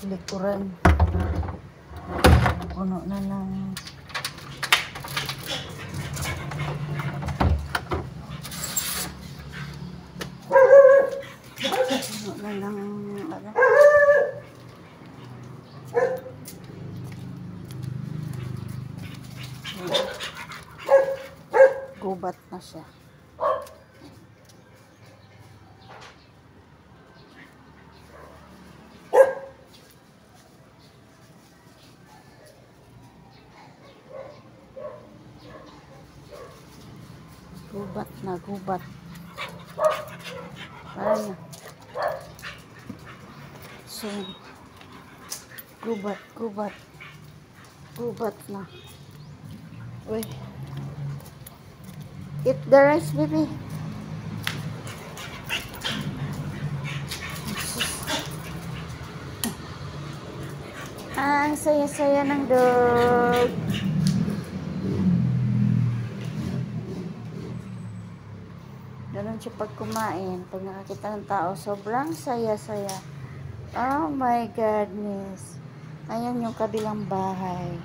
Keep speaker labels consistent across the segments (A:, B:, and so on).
A: likuran. Puno na ng ano. Gubat na siya. Gubat na, gubat. Parang so, gubat, gubat. Gubat na. Uy. Eat the rice, baby. Ang saya-saya ng dog. Ganun siya pag kumain. Pag nakakita ng tao, sobrang saya-saya. Oh my goodness. Ayan yung kabilang bahay.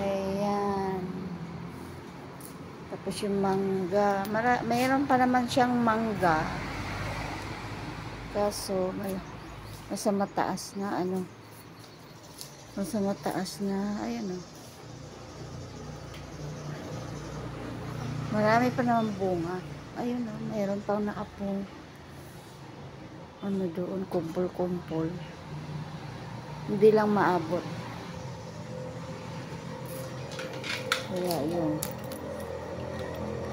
A: Ayan. Tapos yung mangga. Mayroon pa naman siyang mangga. Kaso, nasa mataas na ano. Nasa mataas na, ayan o. Marami pa naman bunga. Ayun o, mayroon pang naapong ano doon, kumpol-kumpol. Hindi lang maabot. Kaya yun.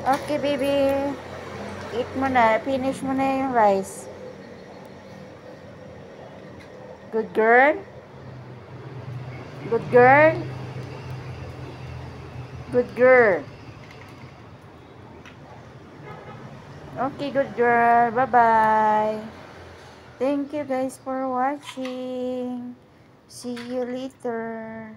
A: Okay, baby. Eat mo na. Finish mo na yung rice. Good girl. Good girl. Good girl. Okay, good girl. Bye-bye. Thank you guys for watching. See you later.